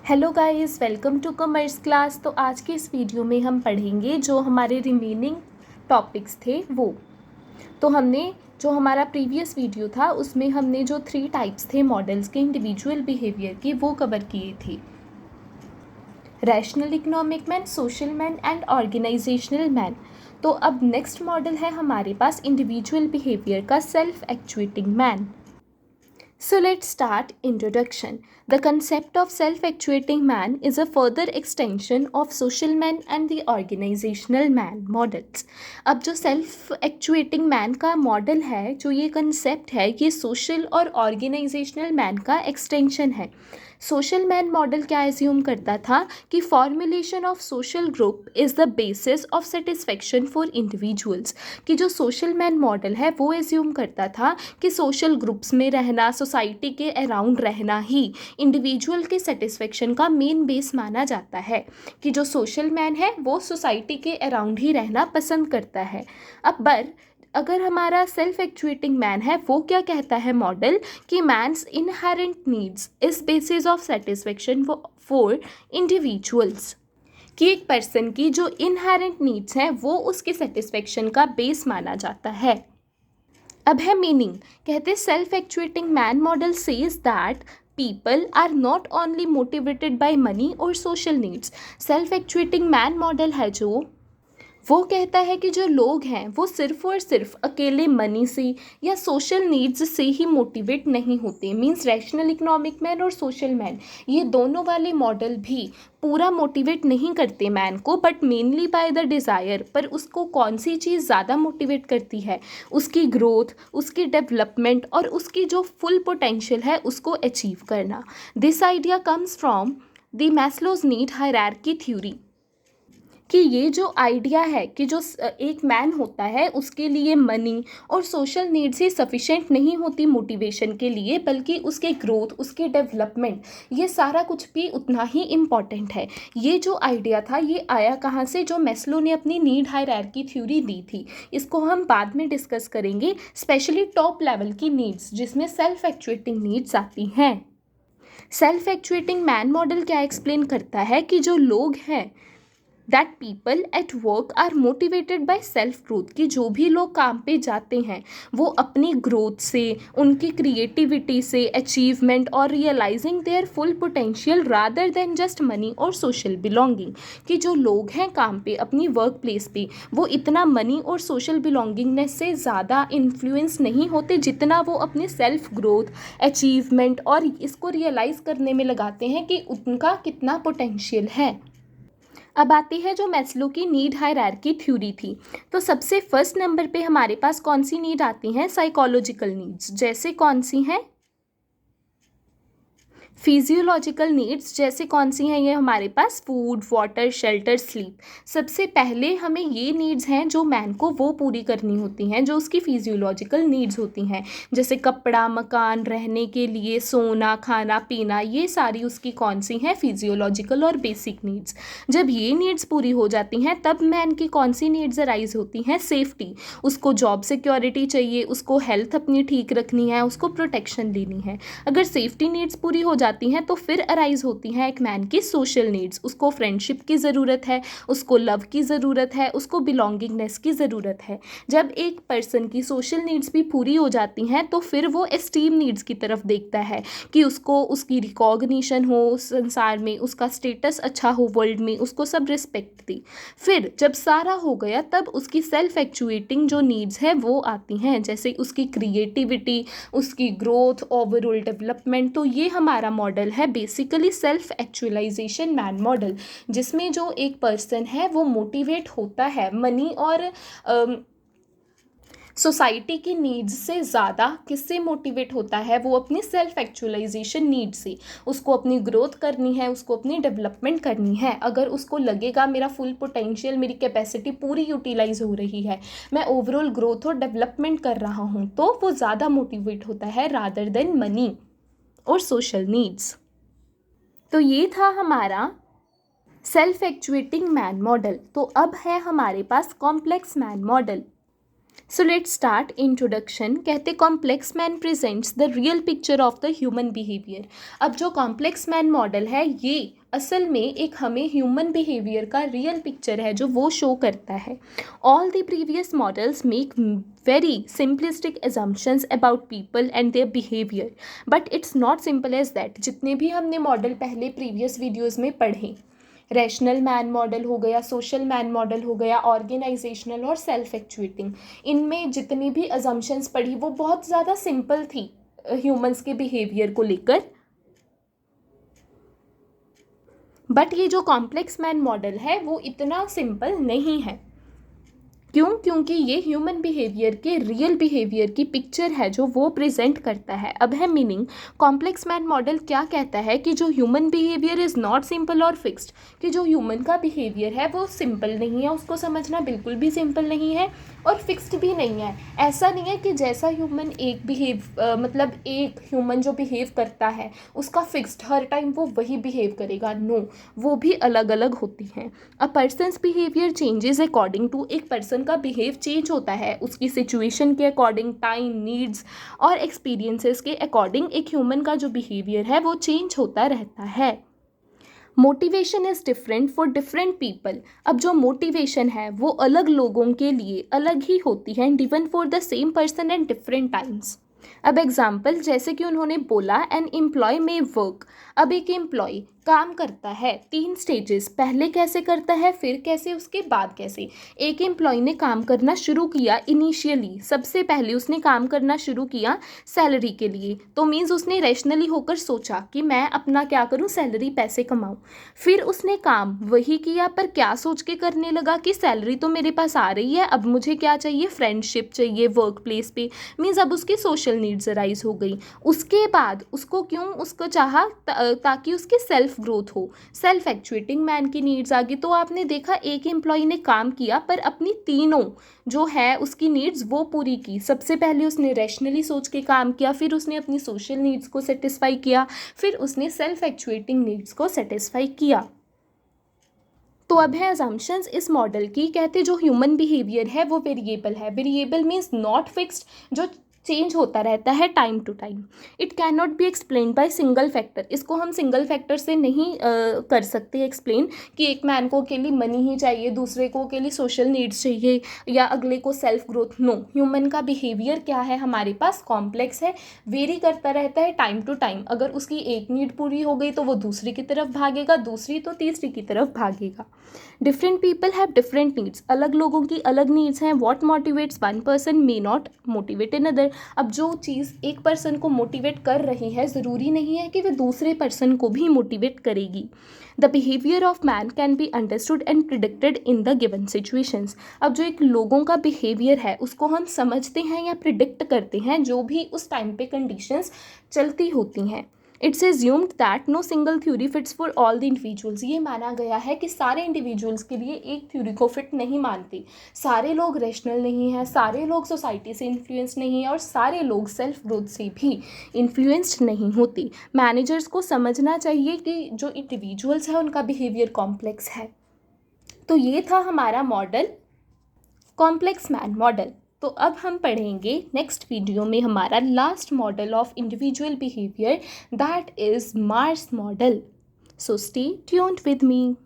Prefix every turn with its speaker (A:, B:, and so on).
A: Hello guys, welcome to commerce class. तो आज के इस वीडियो में हम पढ़ेंगे जो हमारे रिमेनिंग टॉपिक्स थे वो। तो हमने जो हमारा प्रीवियस वीडियो था उसमें हमने जो 3 टाइप्स थे मॉडल्स के इंडिविजुअल बिहेवियर के वो कवर किए थे। Rational economic man, social man and organisational man. तो अब नेक्स्ट मॉडल है हमारे पास इंडिविजुअल बिहेवियर का, self actuating man. So let's start introduction. The concept of self-actuating man is a further extension of social man and the organizational man models. अब जो self-actuating man का model है, जो ये कंसेप्ट है, ये सोशल और ऑर्गेनाइजेशनल मैन का एक्सटेंशन है। सोशल मैन मॉडल क्या एज्यूम करता था कि formulation of social group is the basis of satisfaction for individuals. कि जो सोशल मैन मॉडल है वो एज्यूम करता था कि सोशल ग्रुप्स में रहना, सोसाइटी के अराउंड रहना ही इंडिविजुअल के सेटिस्फेक्शन का मेन बेस माना जाता है। कि जो सोशल मैन है वो सोसाइटी के अराउंड ही रहना पसंद करता है। अब अगर हमारा सेल्फ एक्चुएटिंग मैन है वो क्या कहता है मॉडल कि man's inherent needs is basis of satisfaction for individuals. कि एक पर्सन की जो इनहेरेंट नीड्स हैं वो उसके सेटिस्फेक्शन का बेस माना जाता है। अब है मीनिंग। कहते self actuating man model says that people are not only motivated by money और social needs. Self actuating man model है जो वो कहता है कि जो लोग हैं वो सिर्फ और सिर्फ अकेले मनी से या सोशल नीड्स से ही मोटिवेट नहीं होते। मींस रैशनल इकोनॉमिक मैन और सोशल मैन ये दोनों वाले मॉडल भी पूरा मोटिवेट नहीं करते मैन को, but mainly by the desire. पर उसको कौन सी चीज़ ज़्यादा मोटिवेट करती है? उसकी ग्रोथ, उसकी डेवलपमेंट और उसकी जो फुल पोटेंशियल है उसको अचीव करना। This idea comes from the Maslow's need hierarchy theory. कि ये जो आइडिया है कि जो एक मैन होता है उसके लिए मनी और सोशल नीड्स ही सफिशेंट नहीं होती मोटिवेशन के लिए, बल्कि उसके ग्रोथ, उसके डेवलपमेंट, ये सारा कुछ भी उतना ही इम्पॉर्टेंट है। ये जो आइडिया था ये आया कहाँ से? जो मैस्लो ने अपनी नीड हायरार्की थ्योरी दी थी। इसको हम बाद में डिस्कस करेंगे, स्पेशली टॉप लेवल की नीड्स जिसमें सेल्फ एक्चुएटिंग नीड्स आती हैं। सेल्फ एक्चुएटिंग मैन मॉडल क्या एक्सप्लेन करता है कि जो लोग हैं that people at work are motivated by self growth. कि जो भी लोग काम पे जाते हैं वो अपनी ग्रोथ से, उनकी क्रिएटिविटी से, अचीवमेंट और realising their full potential rather than just money और सोशल बिलोंगिंग। कि जो लोग हैं काम पे, अपनी वर्क प्लेस पे, वो इतना मनी और सोशल बिलोंगिंगनेस से ज़्यादा इन्फ्लुएंस नहीं होते जितना वो अपने सेल्फ ग्रोथ, अचीवमेंट और इसको रियलाइज़ करने में लगाते हैं कि उनका कितना पोटेंशियल है। अब आती है जो मैस्लो की नीड हायरार्की थ्योरी थी। तो सबसे फर्स्ट नंबर पे हमारे पास कौन सी नीड आती हैं? Psychological needs. जैसे कौन सी हैं? Physiological needs. जैसे कौन सी हैं ये हमारे पास? Food, water, shelter, sleep. सबसे पहले हमें ये नीड्स हैं जो मैन को वो पूरी करनी होती हैं जो उसकी फिजियोलॉजिकल नीड्स होती हैं। जैसे कपड़ा, मकान, रहने के लिए, सोना, खाना पीना, ये सारी उसकी कौन सी हैं? फिजियोलॉजिकल और बेसिक नीड्स। जब ये नीड्स पूरी हो जाती हैं तब मैन की कौन सी नीड्स अराइज होती हैं? सेफ्टी। उसको जॉब सिक्योरिटी चाहिए, उसको हेल्थ अपनी ठीक रखनी है, उसको प्रोटेक्शन लेनी है। अगर सेफ्टी नीड्स पूरी हो जाती हैं तो फिर अराइज होती हैं एक मैन की सोशल नीड्स। उसको फ्रेंडशिप की ज़रूरत है, उसको लव की ज़रूरत है, उसको बिलोंगिंगनेस की ज़रूरत है। जब एक पर्सन की सोशल नीड्स भी पूरी हो जाती हैं तो फिर वो एस्टीम नीड्स की तरफ देखता है कि उसको उसकी रिकॉग्निशन हो संसार में, उसका स्टेटस अच्छा हो वर्ल्ड में, उसको सब रिस्पेक्ट दी। फिर जब सारा हो गया तब उसकी सेल्फ एक्चुएटिंग जो नीड्स है वो आती हैं, जैसे उसकी क्रिएटिविटी, उसकी ग्रोथ, ओवरऑल डेवलपमेंट। तो ये हमारा मॉडल है basically self actualisation man model, जिसमें जो एक पर्सन है वो मोटिवेट होता है मनी और सोसाइटी की नीड्स से ज़्यादा किससे मोटिवेट होता है? वो अपनी सेल्फ एक्चुअलाइजेशन नीड से। उसको अपनी ग्रोथ करनी है, उसको अपनी डेवलपमेंट करनी है। अगर उसको लगेगा मेरा फुल पोटेंशियल, मेरी कैपेसिटी पूरी यूटिलाइज हो रही है, मैं ओवरऑल ग्रोथ और डेवलपमेंट कर रहा हूँ, तो वो ज़्यादा मोटिवेट होता है रादर देन मनी और सोशल नीड्स। तो ये था हमारा सेल्फ एक्चुएटिंग मैन मॉडल। तो अब है हमारे पास complex man model. So let's start introduction. कहते complex man presents the real picture of the human behaviour. अब जो कॉम्प्लेक्स मैन मॉडल है ये असल में एक हमें ह्यूमन बिहेवियर का रियल पिक्चर है जो वो शो करता है। All the previous models make very simplistic assumptions about people and their behaviour, but it's not simple as that. जितने भी हमने मॉडल पहले प्रीवियस वीडियोज़ में पढ़े, रैशनल मैन मॉडल हो गया, सोशल मैन मॉडल हो गया, ऑर्गेनाइजेशनल और सेल्फ एक्चुएटिंग, इनमें जितनी भी अजम्पशंस पढ़ी वो बहुत ज़्यादा सिंपल थी ह्यूमंस के बिहेवियर को लेकर। बट ये जो कॉम्प्लेक्स मैन मॉडल है वो इतना सिंपल नहीं है। क्यों? क्योंकि ये ह्यूमन बिहेवियर के रियल बिहेवियर की पिक्चर है जो वो प्रेजेंट करता है। अब है मीनिंग। कॉम्प्लेक्स मैन मॉडल क्या कहता है कि जो human behaviour is not simple और फिक्स्ड, कि जो ह्यूमन का बिहेवियर है वो सिंपल नहीं है, उसको समझना बिल्कुल भी सिंपल नहीं है और फिक्स्ड भी नहीं है। ऐसा नहीं है कि जैसा ह्यूमन मतलब एक ह्यूमन जो बिहेव करता है उसका फिक्स्ड हर टाइम वो वही बिहेव करेगा। नो, वो भी अलग अलग होती हैं। A person's behaviour changes according to, एक पर्सन का बिहेव चेंज होता है उसकी सिचुएशन के अकॉर्डिंग, टाइम, नीड्स और एक्सपीरियंसेस के अकॉर्डिंग एक ह्यूमन का जो बिहेवियर है वो चेंज होता रहता है। Motivation is different for different people. अब जो मोटिवेशन है वो अलग लोगों के लिए अलग ही होती है, and even for the same person at different times. अब एग्जाम्पल, जैसे कि उन्होंने बोला एन एम्प्लॉय में वर्क। अब एक एम्प्लॉय काम करता है 3 स्टेजेस, पहले कैसे करता है, फिर कैसे, उसके बाद कैसे। एक एम्प्लॉय ने काम करना शुरू किया इनिशियली, सबसे पहले उसने काम करना शुरू किया सैलरी के लिए, तो मीन्स उसने रैशनली होकर सोचा कि मैं अपना क्या करूं, सैलरी पैसे कमाऊं। फिर उसने काम वही किया, पर क्या सोच के करने लगा कि सैलरी तो मेरे पास आ रही है, अब मुझे क्या चाहिए, फ्रेंडशिप चाहिए वर्क प्लेस पे। मीन्स अब उसकी सोशल नीड्स अराइज हो गई। उसके बाद उसको उसको चाहा ताकि उसकी सेल्फ ग्रोथ हो, सेल्फ एक्चुएटिंग मैन की नीड्स आ गई। तो आपने देखा एक एम्प्लॉय ने काम किया पर अपनी तीनों जो है उसकी नीड्स वो पूरी की। सबसे पहले उसने रैशनली सोच के काम किया, फिर उसने अपनी सोशल नीड्स को सेटिस्फाई किया, फिर उसने सेल्फ एक्चुएटिंग नीड्स को सेटिस्फाई किया। तो अब है अजम्पशंस इस मॉडल की। कहते जो ह्यूमन बिहेवियर है वो वेरिएबल है। वेरिएबल मीन्स नॉट फिक्स्ड, जो चेंज होता रहता है time to time. It can not be explain by single factor. इसको हम सिंगल फैक्टर से नहीं कर सकते एक्सप्लेन कि एक मैन को अकेली मनी ही चाहिए, दूसरे को अकेली सोशल नीड्स चाहिए या अगले को सेल्फ ग्रोथ। नो, ह्यूमन का बिहेवियर क्या है हमारे पास, कॉम्प्लेक्स है, वेरी करता रहता है टाइम टू टाइम। अगर उसकी एक नीड पूरी हो गई तो वो दूसरी की तरफ भागेगा, दूसरी तो तीसरी की तरफ भागेगा। Different people have different needs. अलग लोगों की अलग नीड्स हैं। What motivates one person may not motivate another. अब जो चीज़ एक पर्सन को मोटिवेट कर रही है ज़रूरी नहीं है कि वह दूसरे पर्सन को भी मोटिवेट करेगी। The behaviour of man can be understood and predicted in the given situations. अब जो एक लोगों का बिहेवियर है उसको हम समझते हैं या प्रिडिक्ट करते हैं जो भी उस टाइम पे कंडीशंस चलती होती हैं। It's assumed that no single theory fits for all the individuals. ये माना गया है कि सारे इंडिविजुअल्स के लिए एक थ्योरी को फिट नहीं मानती। सारे लोग रेशनल नहीं हैं, सारे लोग सोसाइटी से इन्फ्लुएंस नहीं हैं और सारे लोग सेल्फ ग्रोथ से भी इन्फ्लुएंस्ड नहीं होती। मैनेजर्स को समझना चाहिए कि जो इंडिविजुअल्स हैं उनका बिहेवियर कॉम्प्लेक्स है। तो ये था हमारा मॉडल, कॉम्प्लेक्स मैन मॉडल। तो अब हम पढ़ेंगे नेक्स्ट वीडियो में हमारा last model of individual behaviour, that is Mars model. So stay tuned with me.